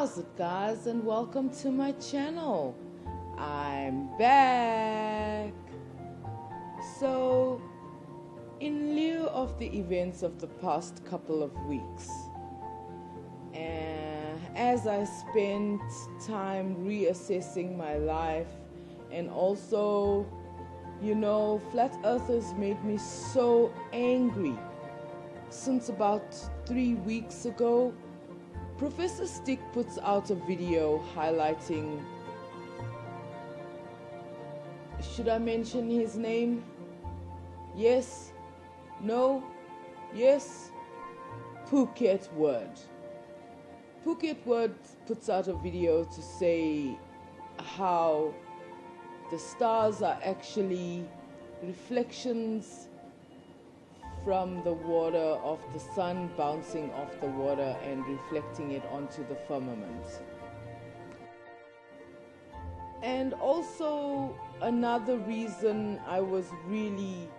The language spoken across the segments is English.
How's it, guys, and welcome to my channel. I'm back. So, in lieu of the events of the past couple of weeks, as I spent time reassessing my life, and also, flat earthers made me so angry. Since about 3 weeks ago, Professor Stick puts out a video highlighting, should I mention his name? Yes? No? Yes? Phuket Word. Phuket Word puts out a video to say how the stars are actually reflections from the water of the sun bouncing off the water and reflecting it onto the firmament. And also another reason I was really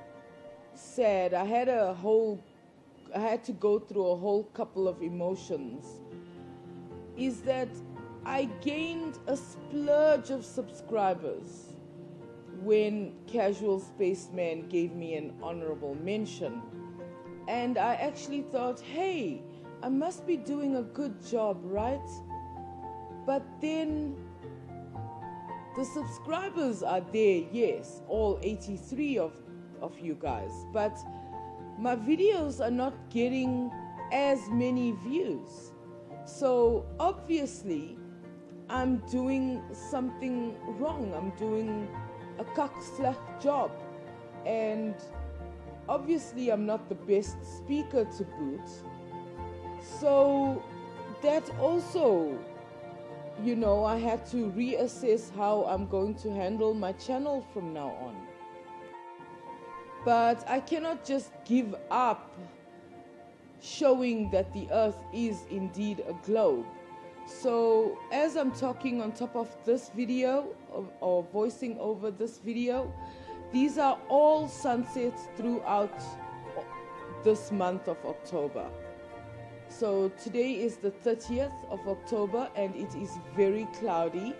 sad, I had to go through a whole couple of emotions, is that I gained a splurge of subscribers when Casual Spaceman gave me an honorable mention. And I actually thought, hey, I must be doing a good job, right? But then the subscribers are there, yes, all 83 of you guys, but my videos are not getting as many views. So obviously I'm doing something wrong. I'm doing a slack job, and obviously I'm not the best speaker to boot. So that also, I had to reassess how I'm going to handle my channel from now on. But I cannot just give up showing that the earth is indeed a globe. So as I'm talking on top of this video or voicing over this video, these are all sunsets throughout this month of October. So today is the 30th of October and it is very cloudy.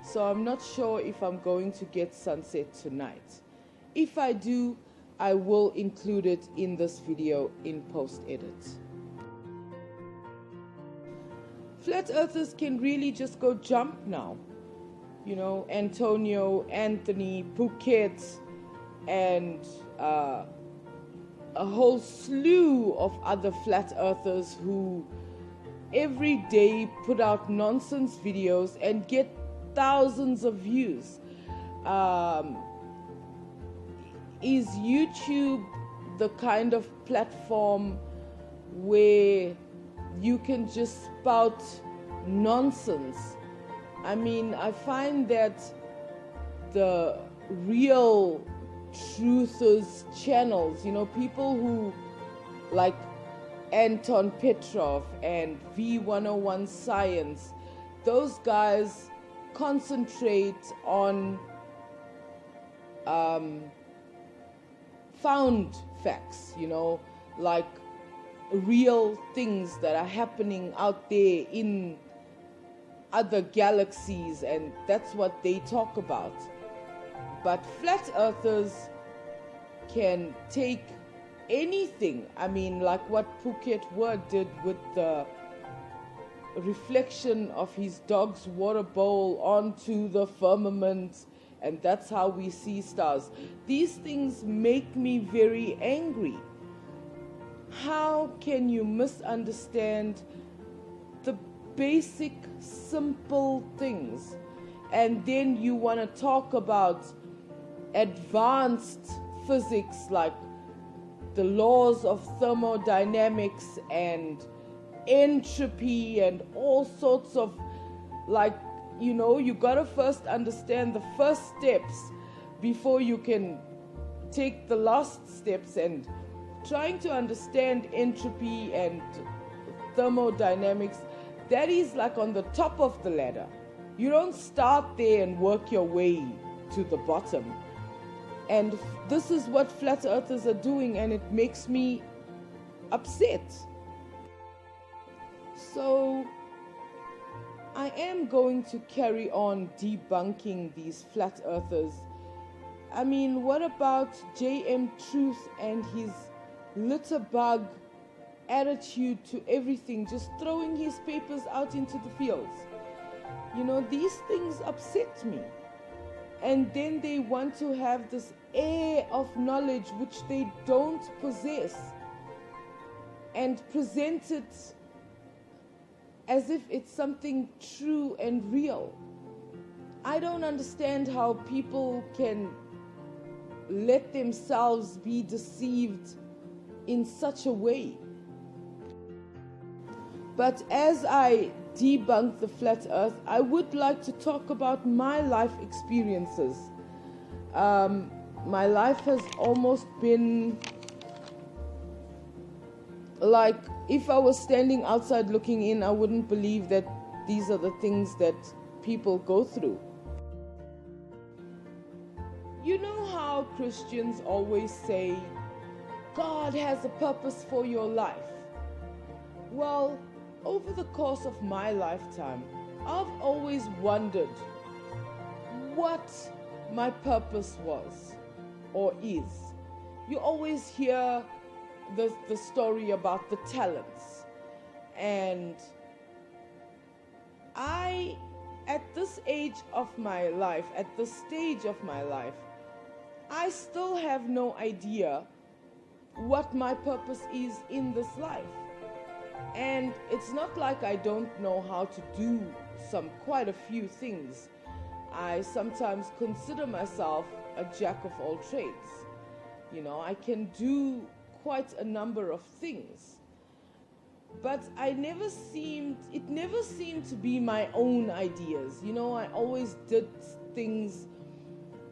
So I'm not sure if I'm going to get sunset tonight. If I do, I will include it in this video in post-edit. Flat earthers can really just go jump now. Antonio, Anthony, Phuket, and a whole slew of other flat earthers who every day put out nonsense videos and get thousands of views. Is YouTube the kind of platform where you can just spout nonsense? I mean, I find that the real truthers channels, people who like Anton Petrov and V101 Science, those guys concentrate on found facts, like real things that are happening out there in other galaxies, and that's what they talk about. But flat earthers can take anything. I mean, like what Phuket Word did with the reflection of his dog's water bowl onto the firmament, and that's how we see stars. These things make me very angry. How can you misunderstand the basic, simple things, and then you want to talk about advanced physics like the laws of thermodynamics and entropy and all sorts of, you gotta first understand the first steps before you can take the last steps. And trying to understand entropy and thermodynamics, that is like on the top of the ladder. You don't start there and work your way to the bottom. And this is what flat earthers are doing, and it makes me upset. So I am going to carry on debunking these flat earthers. I mean, what about J.M. Truth and his litterbug attitude to everything, just throwing his papers out into the fields? You know, these things upset me. And then they want to have this air of knowledge which they don't possess and present it as if it's something true and real. I don't understand how people can let themselves be deceived in such a way. But as I debunk the flat earth, I would like to talk about my life experiences. My life has almost been like, if I was standing outside looking in, I wouldn't believe that these are the things that people go through. You know how Christians always say, God has a purpose for your life. Well, over the course of my lifetime, I've always wondered what my purpose was or is. You always hear the story about the talents. And at this age of my life, at this stage of my life, I still have no idea what my purpose is in this life. And it's not like I don't know how to do quite a few things. I sometimes consider myself a jack of all trades. You know, I can do quite a number of things. But it never seemed to be my own ideas. You know, I always did things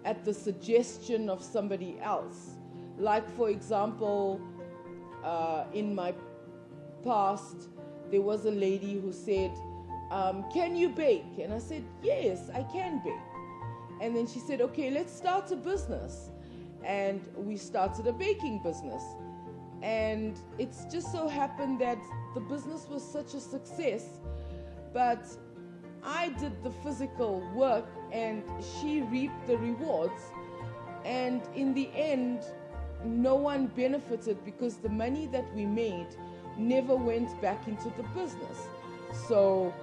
at the suggestion of somebody else. Like, for example, in my past, there was a lady who said, can you bake? And I said, yes, I can bake. And then she said, okay, let's start a business. And we started a baking business. And it's just so happened that the business was such a success, but I did the physical work and she reaped the rewards. And in the end, no one benefited because the money that we made never went back into the business. So,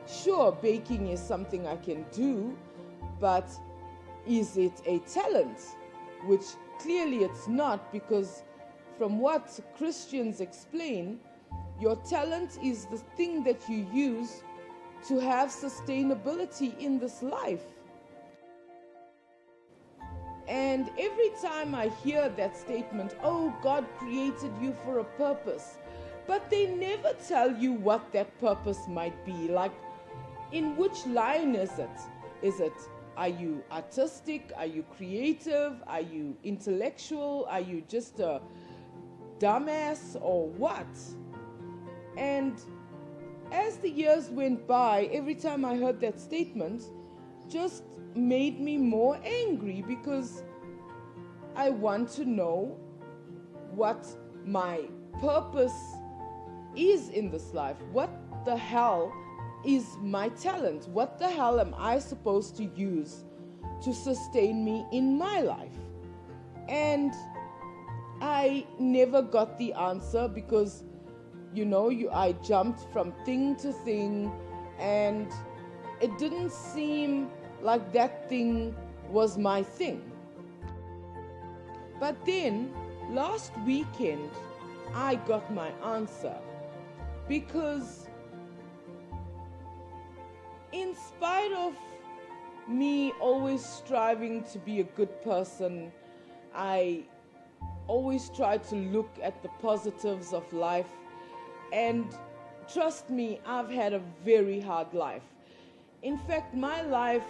sure, baking is something I can do, but is it a talent? Which clearly it's not, because from what Christians explain, your talent is the thing that you use to have sustainability in this life. And every time I hear that statement, oh, God created you for a purpose, but they never tell you what that purpose might be. Like, in which line is it? Are you artistic? Are you creative? Are you intellectual? Are you just a dumbass or what? And as the years went by, every time I heard that statement, just made me more angry, because I want to know what my purpose is in this life. What the hell is my talent? What the hell am I supposed to use to sustain me in my life? And I never got the answer, because I jumped from thing to thing, and it didn't seem like that thing was my thing. But then last weekend I got my answer, because in spite of me always striving to be a good person, I always try to look at the positives of life. And trust me, I've had a very hard life. In fact, my life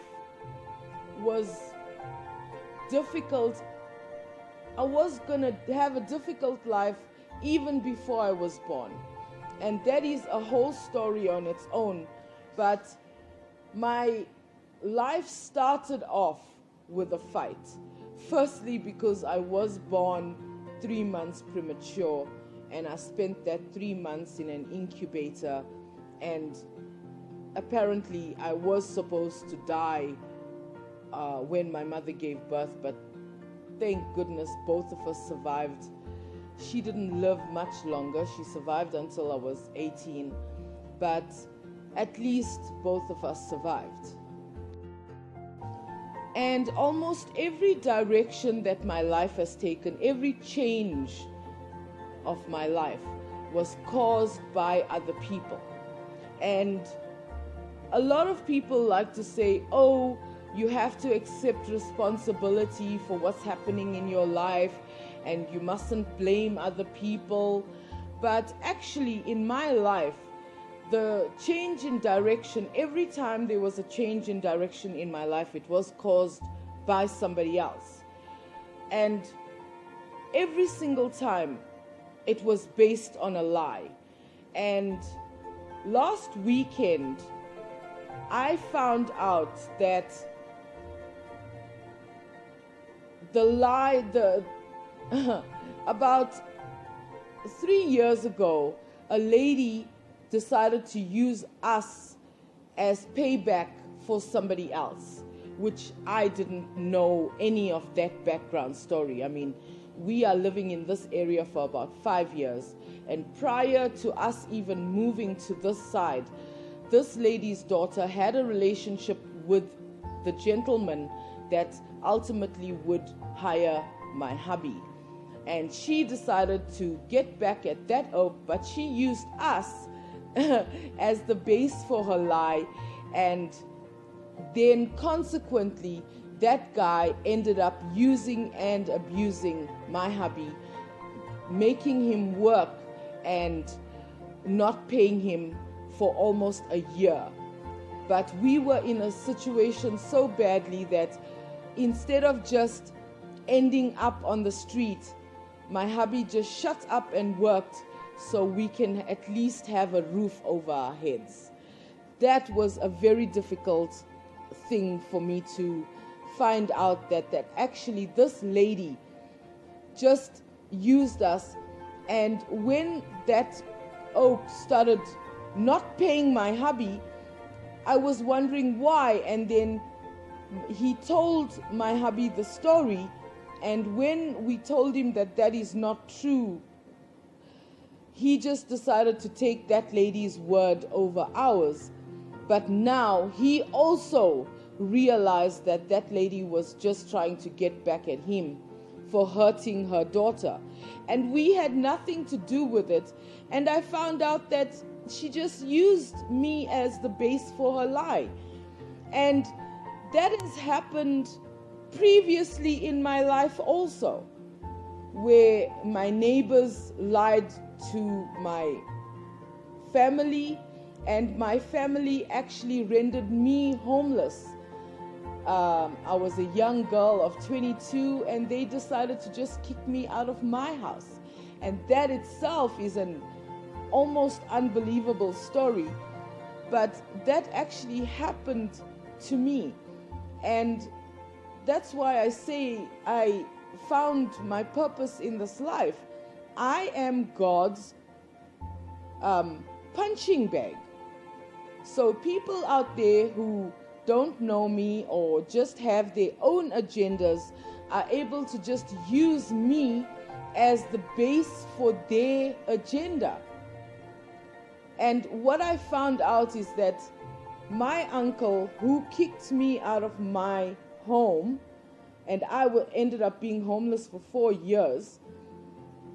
was difficult. I was going to have a difficult life even before I was born. And that is a whole story on its own. But my life started off with a fight. Firstly, because I was born 3 months premature, and I spent that 3 months in an incubator, and apparently I was supposed to die when my mother gave birth, but thank goodness both of us survived. She didn't live much longer. She survived until I was 18, but at least both of us survived. And almost every direction that my life has taken, every change of my life was caused by other people. And a lot of people like to say, oh, you have to accept responsibility for what's happening in your life and you mustn't blame other people. But actually, in my life, the change in direction, every time there was a change in direction in my life, it was caused by somebody else. And every single time, it was based on a lie. And last weekend, I found out that the lie, about 3 years ago, a lady decided to use us as payback for somebody else, which I didn't know any of that background story. I mean, we are living in this area for about 5 years, and prior to us even moving to this side, this lady's daughter had a relationship with the gentleman that ultimately would hire my hubby. And she decided to get back at that oak, but she used us as the base for her lie, and then consequently that guy ended up using and abusing my hubby, making him work and not paying him for almost a year. But we were in a situation so badly that instead of just ending up on the street, my hubby just shut up and worked so we can at least have a roof over our heads. That was a very difficult thing for me to find out, that actually this lady just used us. And when that oak started not paying my hubby, I was wondering why. And then he told my hubby the story, and when we told him that that is not true, he just decided to take that lady's word over ours. But now he also realized that that lady was just trying to get back at him for hurting her daughter. And we had nothing to do with it. And I found out that she just used me as the base for her lie. And that has happened previously in my life also, where my neighbors lied to my family, and my family actually rendered me homeless. I was a young girl of 22, and they decided to just kick me out of my house. And that itself is an almost unbelievable story, but that actually happened to me. And that's why I say I found my purpose in this life. I am God's punching bag. So people out there who don't know me or just have their own agendas are able to just use me as the base for their agenda. And what I found out is that my uncle, who kicked me out of my home, and I ended up being homeless for 4 years,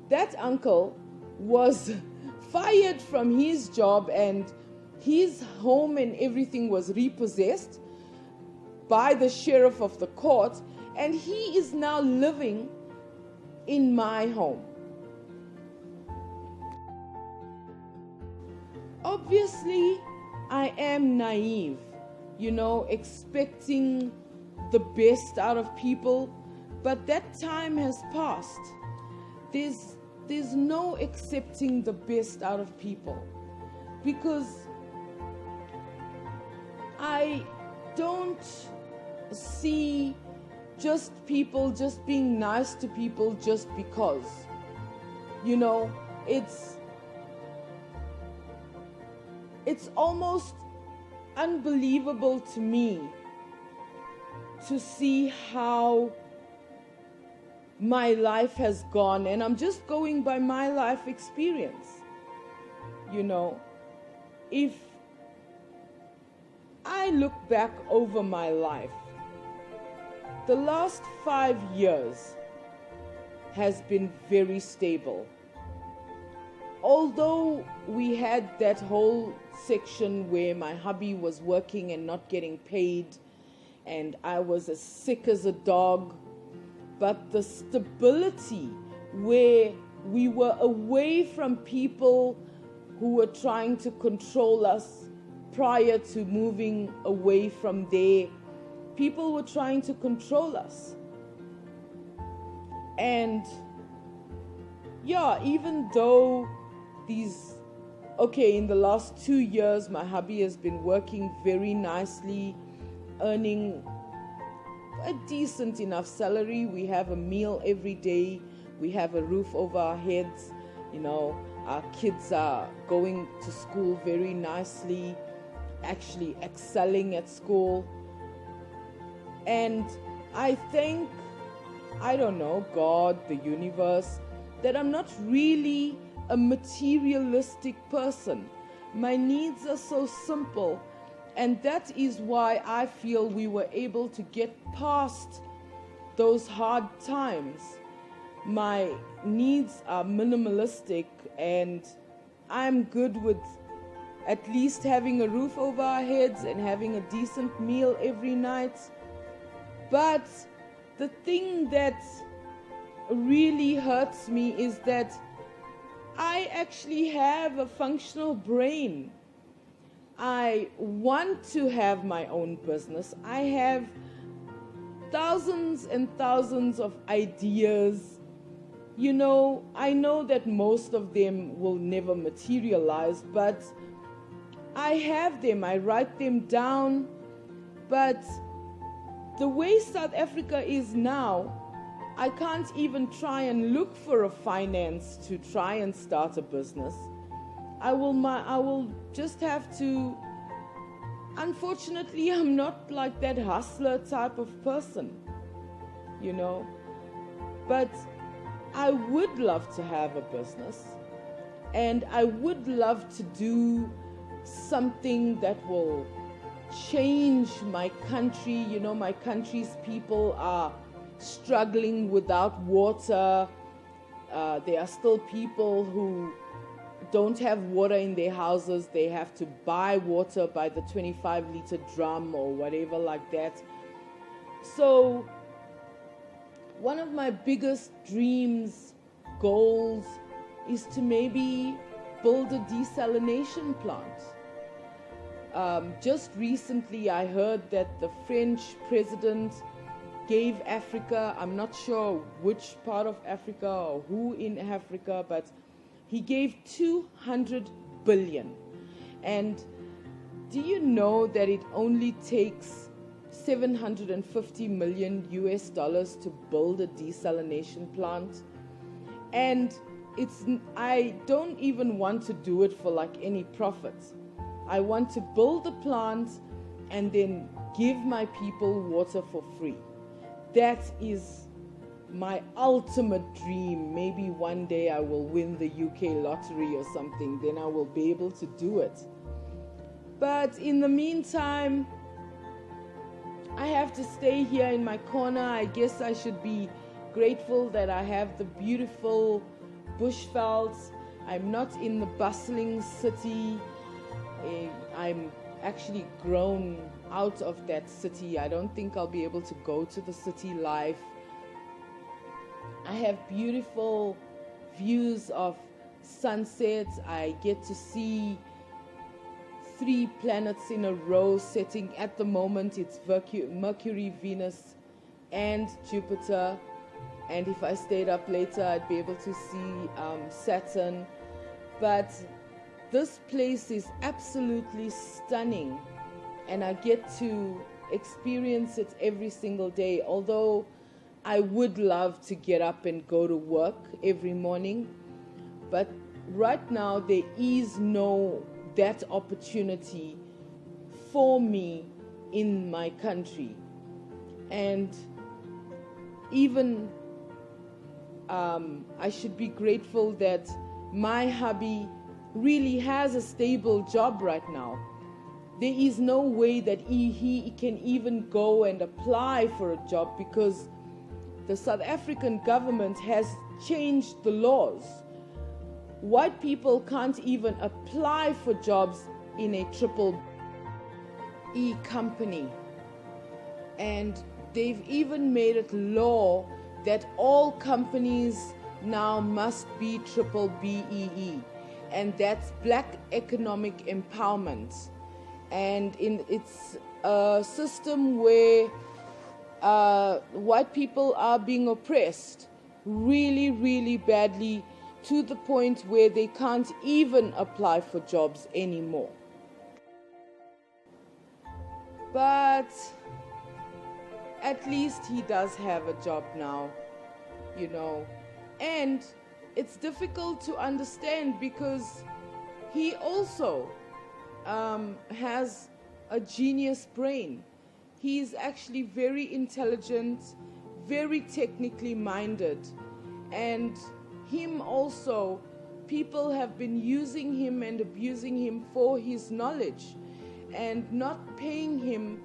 that uncle was fired from his job, and his home and everything was repossessed by the sheriff of the court, and he is now living in my home. Obviously, I am naive, expecting the best out of people, but that time has passed. There's no accepting the best out of people, because I don't see just people just being nice to people just because. It's almost unbelievable to me to see how my life has gone, and I'm just going by my life experience. You know, if I look back over my life, the last 5 years has been very stable. Although we had that whole section where my hubby was working and not getting paid, and I was as sick as a dog, but the stability where we were away from people who were trying to control us prior to moving away from there, people were trying to control us. And yeah, even though in the last 2 years, my hubby has been working very nicely, earning a decent enough salary. We have a meal every day. We have a roof over our heads. You know, our kids are going to school very nicely, actually excelling at school. And I thank, I don't know, God, the universe, that I'm not really a materialistic person. My needs are so simple, and that is why I feel we were able to get past those hard times. My needs are minimalistic, and I'm good with at least having a roof over our heads and having a decent meal every night. But the thing that really hurts me is that I actually have a functional brain. I want to have my own business. I have thousands and thousands of ideas. You know, I know that most of them will never materialize, but I have them. I write them down. But the way South Africa is now, I can't even try and look for a finance to try and start a business. I will just have to, unfortunately, I'm not like that hustler type of person, you know. But I would love to have a business, and I would love to do something that will change my country. You know, my country's people are struggling without water. There are still people who don't have water in their houses. They have to buy water by the 25-liter drum or whatever like that. So one of my biggest dreams, goals, is to maybe build a desalination plant. Just recently I heard that the French president gave Africa, I'm not sure which part of Africa or who in Africa, but he gave 200 billion. And do you know that it only takes 750 million US dollars to build a desalination plant? And I don't even want to do it for like any profit. I want to build a plant and then give my people water for free. That is my ultimate dream. Maybe one day I will win the UK lottery or something, then I will be able to do it. But in the meantime, I have to stay here in my corner. I guess I should be grateful that I have the beautiful bushvelds. I'm not in the bustling city. I'm actually grown out of that city. I don't think I'll be able to go to the city life. I have beautiful views of sunsets. I get to see 3 planets in a row setting. At the moment it's Mercury, Venus and Jupiter, and if I stayed up later I'd be able to see Saturn. But this place is absolutely stunning, and I get to experience it every single day. Although I would love to get up and go to work every morning, but right now there is no that opportunity for me in my country. And even I should be grateful that my hubby really has a stable job right now. There is no way that he can even go and apply for a job because the South African government has changed the laws. White people can't even apply for jobs in a triple E company. And they've even made it law that all companies now must be triple BEE. And that's Black Economic Empowerment. And it's a system where white people are being oppressed really, really badly, to the point where they can't even apply for jobs anymore. But at least he does have a job now, you know. And it's difficult to understand because he also has a genius brain. He's actually very intelligent, very technically minded, and him also, people have been using him and abusing him for his knowledge and not paying him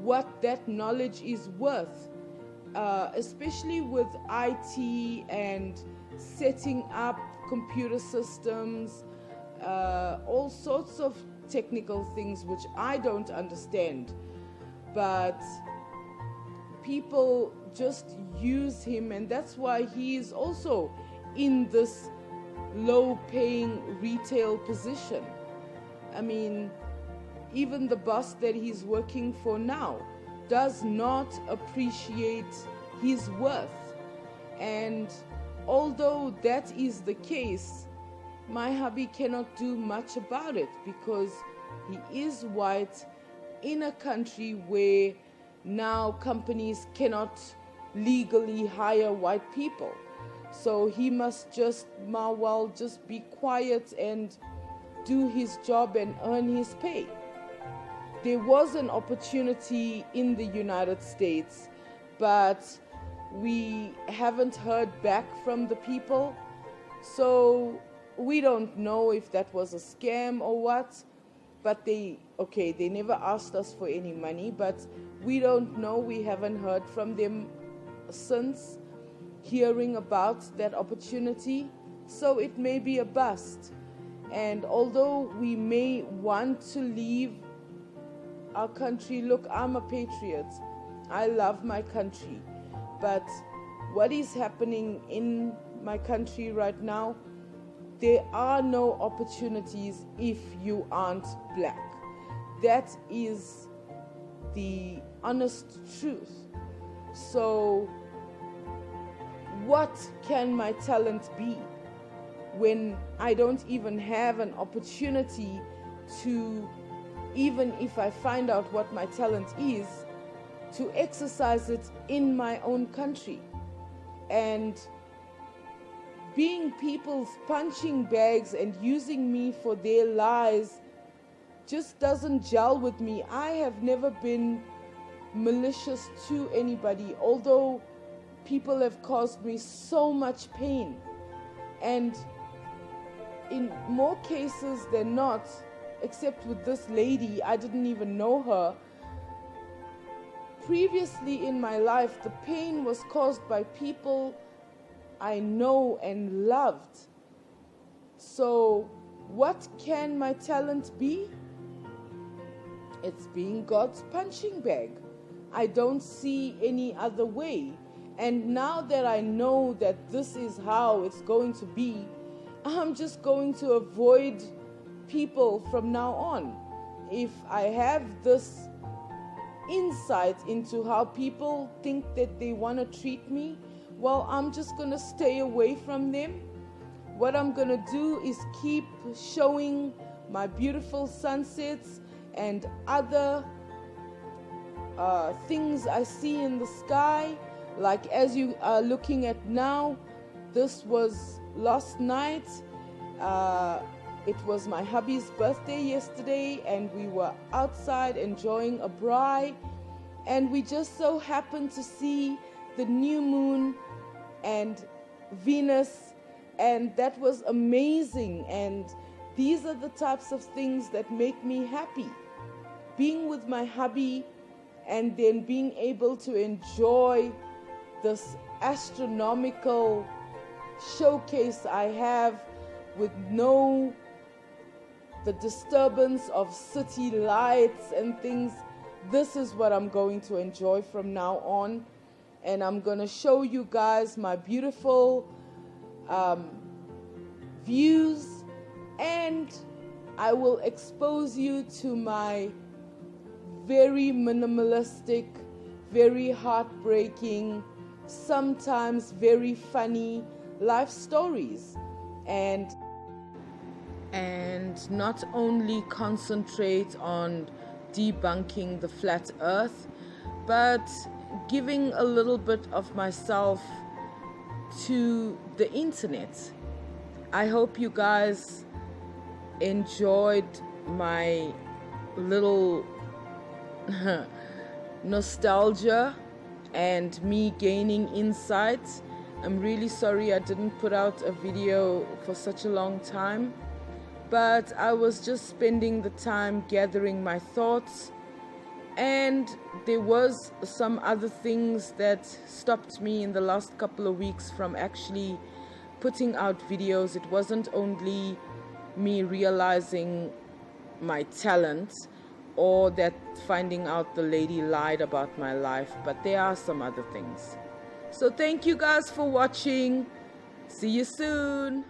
what that knowledge is worth, especially with IT and setting up computer systems, all sorts of technical things which I don't understand. But people just use him, and that's why he is also in this low-paying retail position. I mean, even the boss that he's working for now does not appreciate his worth. And although that is the case, my hubby cannot do much about it because he is white in a country where now companies cannot legally hire white people. So he must just be quiet and do his job and earn his pay. There was an opportunity in the United States, but we haven't heard back from the people. So we don't know if that was a scam or what. But they never asked us for any money, but we don't know. We haven't heard from them since hearing about that opportunity. So it may be a bust. And although we may want to leave our country, look, I'm a patriot. I love my country. But what is happening in my country right now, there are no opportunities if you aren't black. That is the honest truth. So what can my talent be when I don't even have an opportunity to, even if I find out what my talent is, to exercise it in my own country? And being people's punching bags and using me for their lies just doesn't gel with me. I have never been malicious to anybody, although people have caused me so much pain. And in more cases than not, except with this lady, I didn't even know her. Previously in my life, the pain was caused by people I know and loved. So what can my talent be? It's being God's punching bag. I don't see any other way. And now that I know that this is how it's going to be, I'm just going to avoid people from now on. If I have this insight into how people think that they want to treat me, well, I'm just going to stay away from them. What I'm going to do is keep showing my beautiful sunsets and other things I see in the sky. Like as you are looking at now, this was last night. It was my hubby's birthday yesterday, and we were outside enjoying a braai, and we just so happened to see the new moon and Venus, and that was amazing. And these are the types of things that make me happy. Being with my hubby and then being able to enjoy this astronomical showcase I have with the disturbance of city lights and things. This is what I'm going to enjoy from now on. And I'm going to show you guys my beautiful views, and I will expose you to my very minimalistic, very heartbreaking, sometimes very funny life stories, and not only concentrate on debunking the flat earth, but giving a little bit of myself to the internet. I hope you guys enjoyed my little nostalgia and me gaining insight. I'm really sorry I didn't put out a video for such a long time, but I was just spending the time gathering my thoughts, and there was some other things that stopped me in the last couple of weeks from actually putting out videos. It wasn't only me realizing my talent or that finding out the lady lied about my life, but there are some other things. So thank you guys for watching. See you soon.